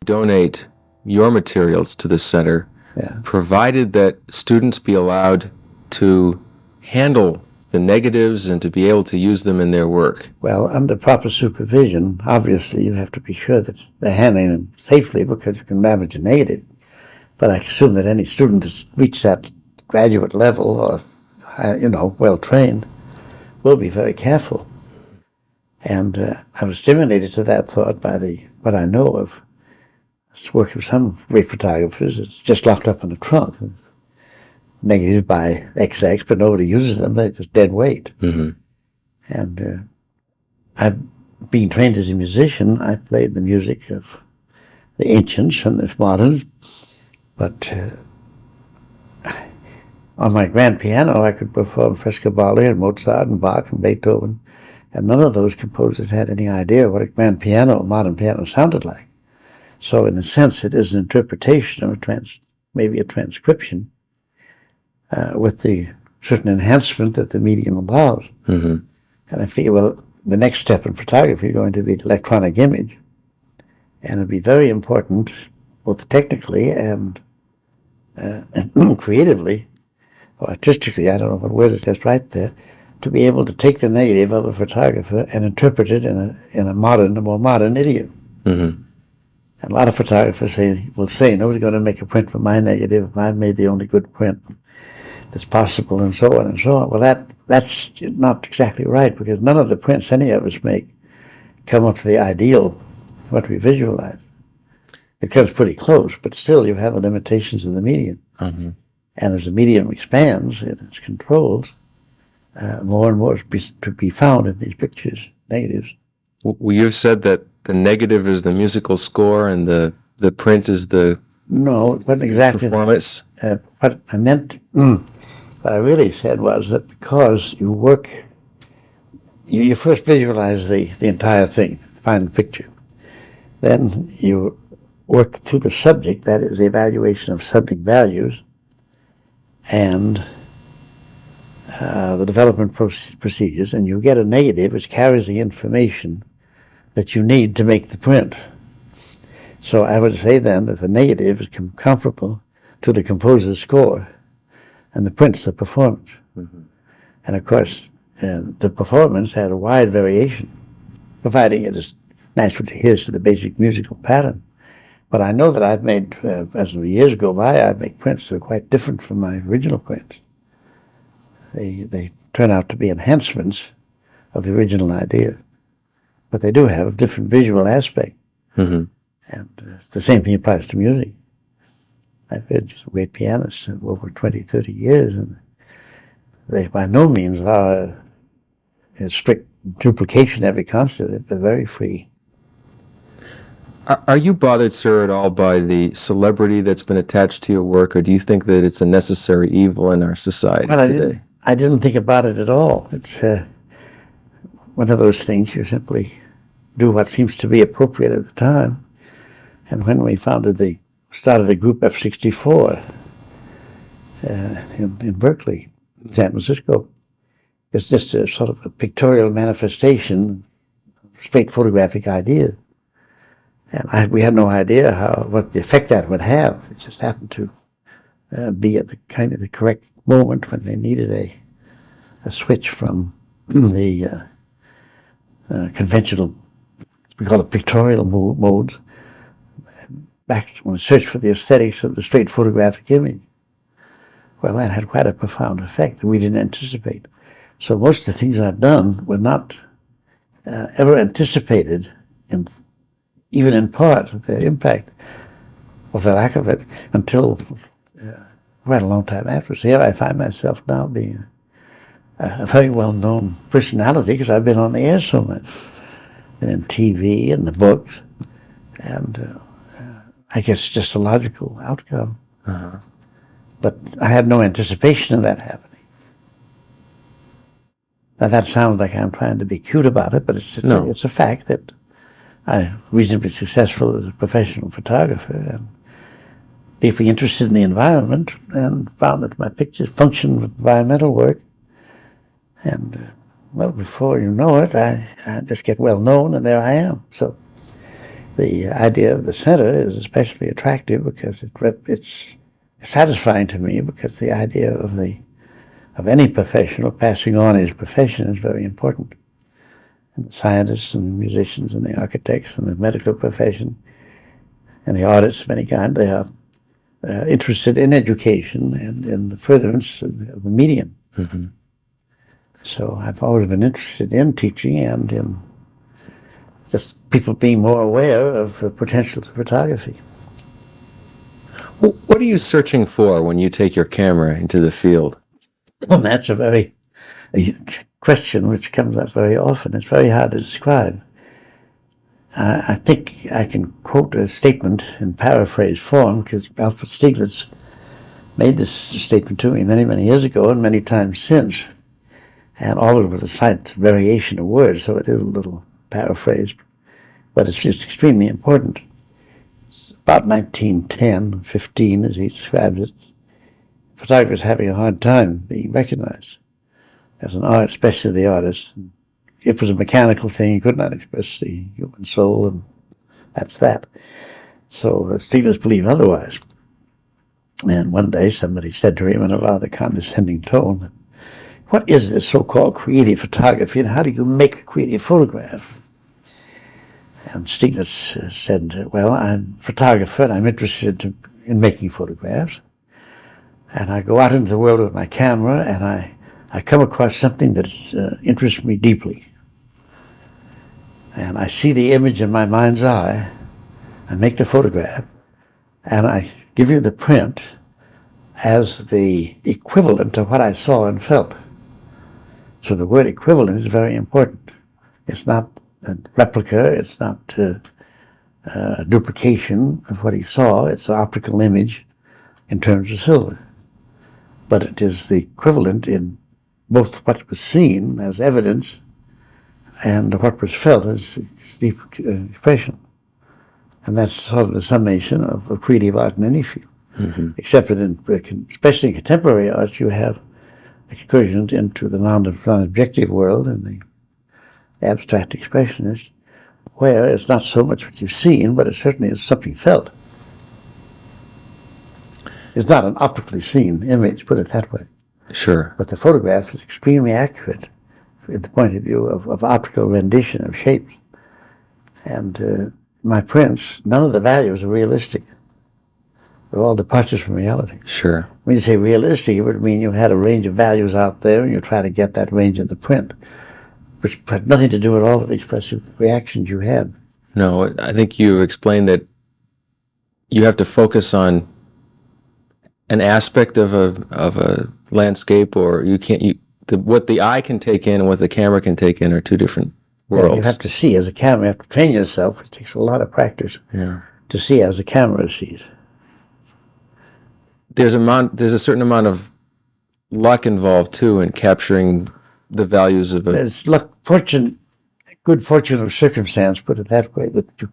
donate your materials to the center, provided that students be allowed to handle the negatives and to be able to use them in their work? Well, under proper supervision, obviously you have to be sure that they're handling them safely, because you can damage a negative. But I assume that any student that's reached that graduate level, or, well trained, will be very careful. And I was stimulated to that thought by what I know of work of some great photographers. It's just locked up in a trunk, negative by XX, but nobody uses them. They're just dead weight. Mm-hmm. And being trained as a musician, I played the music of the ancients and the moderns, but on my grand piano I could perform Frescobaldi and Mozart and Bach and Beethoven, and none of those composers had any idea what a grand piano, a modern piano, sounded like. So in a sense it is an interpretation of maybe a transcription with the certain enhancement that the medium allows. Mm-hmm. And I figure, well, the next step in photography is going to be the electronic image, and it'll be very important, both technically and creatively, or artistically, I don't know what word is just right there, to be able to take the negative of a photographer and interpret it in a more modern idiom. Mm-hmm. And a lot of photographers will say, nobody's going to make a print from my negative. I made the only good print that's possible, and so on and so on. Well, that's not exactly right, because none of the prints any of us make come up to the ideal, what we visualize. It comes pretty close, but still you have the limitations of the medium. Mm-hmm. And as the medium expands in its controls, more and more is to be found in these pictures, negatives. Well, you've said that the negative is the musical score and the print is the No, it wasn't exactly performance. What I meant, what I really said was that because you work, you first visualize the entire thing, find the picture. Then you work through the subject, that is the evaluation of subject values, and the development procedures, and you get a negative which carries the information that you need to make the print. So I would say then that the negative is comparable to the composer's score, and the print's the performance. Mm-hmm. And of course, the performance had a wide variation, providing it is naturally adheres to the basic musical pattern. But I know that I've made, as the years go by, I make prints that are quite different from my original prints. They turn out to be enhancements of the original idea, but they do have a different visual aspect. Mm-hmm. And the same thing applies to music. I've heard some great pianists over 20, 30 years, and they by no means are a strict duplication every concert. They're very free. Are you bothered, sir, at all by the celebrity that's been attached to your work, or do you think that it's a necessary evil in our society today? I didn't think about it at all. It's one of those things you simply do what seems to be appropriate at the time. And when we started the group F64 in Berkeley, San Francisco, it's just a sort of a pictorial manifestation, straight photographic ideas. And we had no idea what the effect that would have. It just happened to be at the correct moment when they needed a switch from the conventional, we call it pictorial modes, back when we searched for the aesthetics of the straight photographic image. Well, that had quite a profound effect that we didn't anticipate. So most of the things I've done were not ever anticipated, even in part, the impact or the lack of it, until quite a long time after. So here I find myself now being a very well-known personality because I've been on the air so much, been in TV and the books, and I guess it's just a logical outcome. Uh-huh. But I had no anticipation of that happening. Now that sounds like I'm trying to be cute about it, but it's a fact that I'm reasonably successful as a professional photographer and deeply interested in the environment, and found that my pictures function with environmental work. And well, before you know it, I just get well known, and there I am. So The idea of the center is especially attractive because it's satisfying to me, because the idea of any professional passing on his profession is very important. And the scientists and the musicians and the architects and the medical profession and the artists of any kind, they are interested in education and in the furtherance of the medium. Mm-hmm. So I've always been interested in teaching and in just people being more aware of the potentials of photography. What are you searching for when you take your camera into the field? Well, that's a question which comes up very often. It's very hard to describe. I think I can quote a statement in paraphrase form, because Alfred Stieglitz made this statement to me many, many years ago and many times since, and always with a slight variation of words, so it is a little paraphrase, but it's just extremely important. It's about 1910, 15, as he describes it, photographers having a hard time being recognized as an art, especially the artist. If it was a mechanical thing, you could not express the human soul, and that's that. So Stieglitz believed otherwise. And one day somebody said to him in a rather condescending tone, "What is this so-called creative photography, and how do you make a creative photograph?" And Stieglitz said, "Well, I'm a photographer, and I'm interested in making photographs. And I go out into the world with my camera, and I come across something that interests me deeply. And I see the image in my mind's eye, I make the photograph, and I give you the print as the equivalent of what I saw and felt." So the word equivalent is very important. It's not a replica, it's not a duplication of what he saw, it's an optical image in terms of silver. But it is the equivalent in both what was seen as evidence and what was felt as deep expression. And that's sort of the summation of creative art in any field. Mm-hmm. Except that especially in contemporary art, you have excursions into the non-objective world and the abstract expressionist, where it's not so much what you've seen, but it certainly is something felt. It's not an optically seen image, put it that way. Sure. But the photograph is extremely accurate from the point of view of optical rendition of shapes. And my prints, none of the values are realistic. They're all departures from reality. Sure. When you say realistic, it would mean you had a range of values out there and you try to get that range in the print, which had nothing to do at all with the expressive reactions you had. No, I think you explained that you have to focus on an aspect of a landscape, or what the eye can take in and what the camera can take in are two different worlds. Yeah, you have to see as a camera. You have to train yourself. It takes a lot of practice to see as a camera sees. There's a certain amount of luck involved too in capturing the values of There's luck, fortune, good fortune of circumstance, put it that way, that you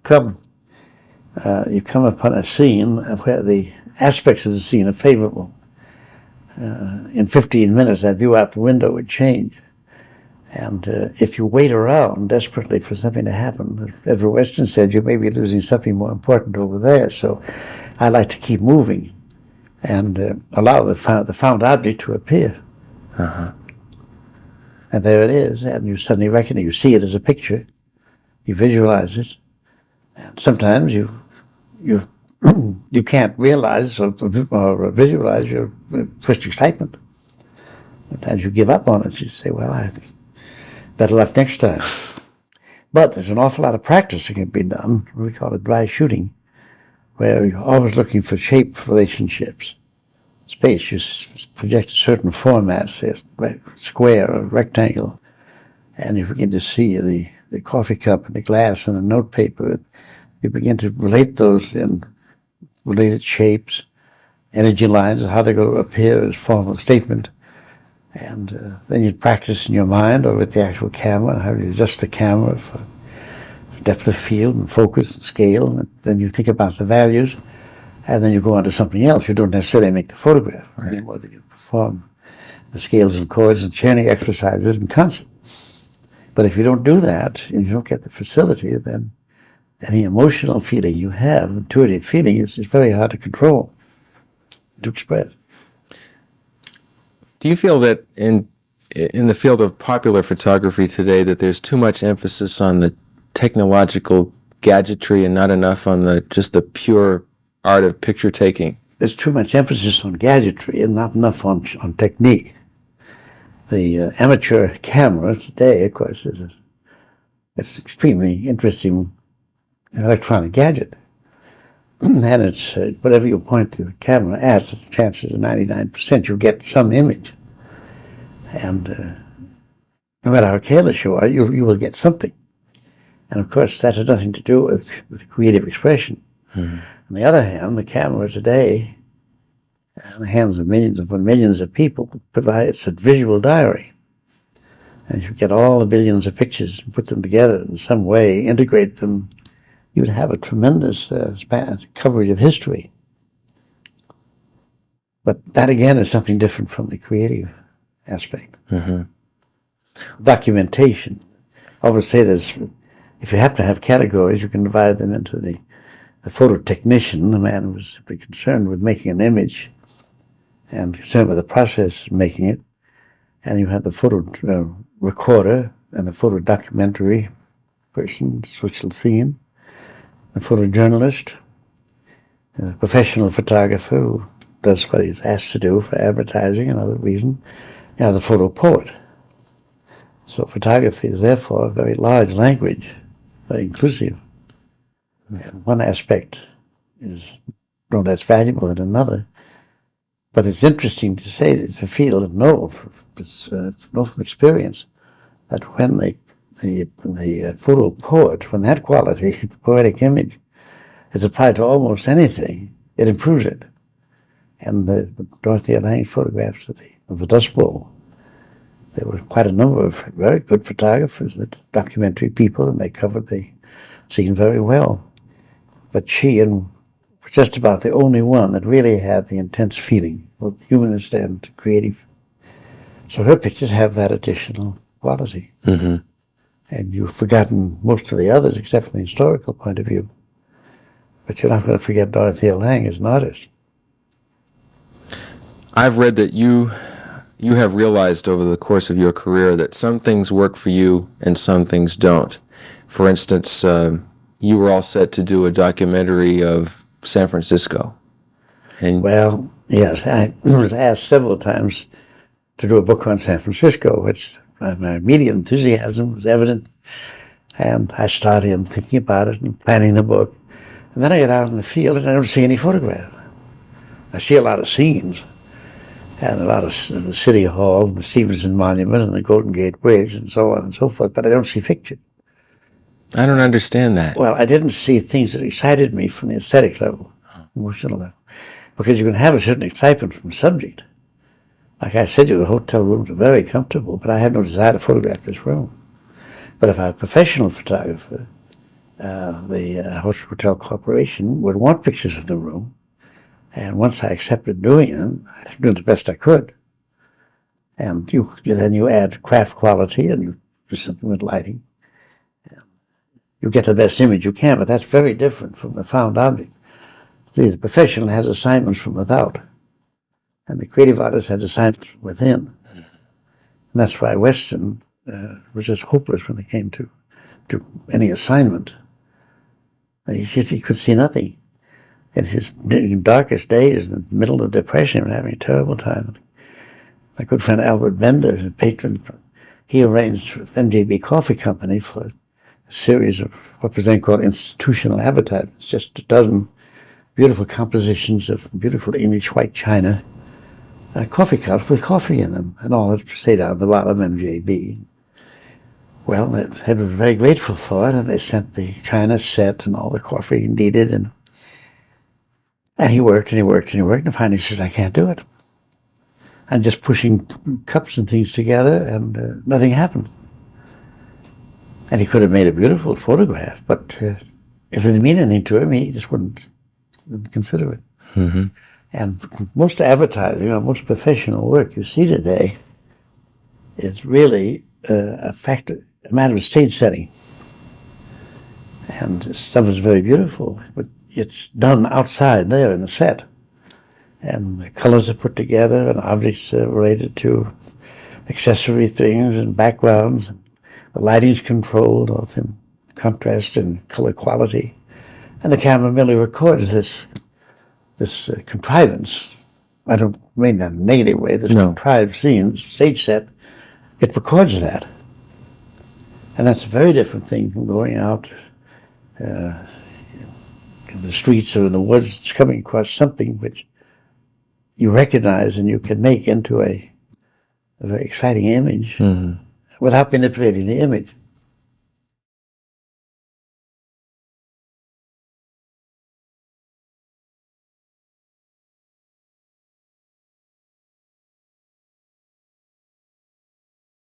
come upon a scene where the aspects of the scene are favorable. In 15 minutes, that view out the window would change. And if you wait around desperately for something to happen, as Everett Weston said, you may be losing something more important over there. So I like to keep moving and allow the found object to appear. Uh-huh. And there it is, and you suddenly recognize, you see it as a picture, you visualize it, and sometimes you can't realize or visualize your first excitement. Sometimes you give up on it. You say, well, I think better luck next time. But there's an awful lot of practice that can be done. We call it dry shooting, where you're always looking for shape relationships. Space, you project a certain format, say a square or rectangle, and you begin to see the coffee cup and the glass and the note paper. You begin to relate those in related shapes, energy lines, how they're going to appear as formal statement. And then you practice in your mind or with the actual camera, how you adjust the camera for depth of field and focus and scale. And then you think about the values, and then you go on to something else. You don't necessarily make the photograph anymore, than you perform the scales and chords and chaining exercises in concert. But if you don't do that, and you don't get the facility, then any emotional feeling you have, intuitive feeling, is very hard to control, to express. Do you feel that in the field of popular photography today that there's too much emphasis on the technological gadgetry and not enough on just the pure art of picture taking? There's too much emphasis on gadgetry and not enough on technique. The amateur camera today, of course, is it's extremely interesting electronic gadget. And it's whatever you point the camera at, the chances are 99% you'll get some image. And no matter how careless you are, you will get something. And of course, that has nothing to do with creative expression. Mm-hmm. On the other hand, the camera today, in the hands of millions of people, provides a visual diary. And if you get all the billions of pictures and put them together in some way, integrate them, you would have a tremendous coverage of history. But that again is something different from the creative aspect. Mm-hmm. Documentation. I always say this, if you have to have categories, you can divide them into the photo technician, the man who was simply concerned with making an image and concerned with the process of making it. And you have the photo recorder and the photo documentary person, social scene, the photojournalist, the professional photographer who does what he's asked to do for advertising and other reasons, the photo poet. So photography is therefore a very large language, very inclusive. And one aspect is no less valuable than another. But it's interesting to say that it's a field of know from experience that when the photo poet, when that quality, the poetic image, is applied to almost anything, it improves it. And the Dorothea Lange photographs of the Dust Bowl, there were quite a number of very good photographers, documentary people, and they covered the scene very well. But she was just about the only one that really had the intense feeling, both humanist and creative. So her pictures have that additional quality. Mm-hmm. And you've forgotten most of the others except from the historical point of view. But you're not going to forget Dorothea Lange as an artist. I've read that you have realized over the course of your career that some things work for you and some things don't. For instance, you were all set to do a documentary of San Francisco. Well, yes, I was asked several times to do a book on San Francisco, which my immediate enthusiasm was evident. And I started thinking about it and planning the book. And then I get out in the field and I don't see any photograph. I see a lot of scenes and a lot of the City Hall, the Stevenson Monument, and the Golden Gate Bridge, and so on and so forth, but I don't see pictures. I don't understand that. Well, I didn't see things that excited me from the aesthetic level, emotional level, because you can have a certain excitement from the subject. Like I said, the hotel rooms are very comfortable, but I have no desire to photograph this room. But if I'm a professional photographer, the Hotel Corporation would want pictures of the room, and once I accepted doing them, I was doing the best I could. And then you add craft quality and you do something with lighting. You get the best image you can, but that's very different from the found object. See, the professional has assignments from without, and the creative artist has assignments from within. And that's why Weston was just hopeless when it came to any assignment. He could see nothing. In his darkest days, in the middle of depression, he was having a terrible time. My good friend Albert Bender, a patron, he arranged with MJB Coffee Company for a series of what was then called institutional advertisements, just a dozen beautiful compositions of beautiful English white china coffee cups with coffee in them, and all it stayed out the bottom MJB. Well, the head was very grateful for it, and they sent the china set and all the coffee he needed, and he worked and he worked and he worked, and finally he says, I can't do it. I'm just pushing cups and things together, and nothing happened. And he could have made a beautiful photograph, but if it didn't mean anything to him, he just wouldn't consider it. Mm-hmm. And most advertising, or most professional work you see today is really a matter of stage setting. And stuff is very beautiful, but it's done outside there in the set. And the colors are put together, and objects are related to accessory things and backgrounds. And the lighting's controlled, both in contrast and color quality. And the camera merely records this contrivance. I don't mean that in a negative way. This contrived scene, stage set, it records that. And that's a very different thing from going out in the streets or in the woods. It's coming across something which you recognize and you can make into a very exciting image without manipulating the image.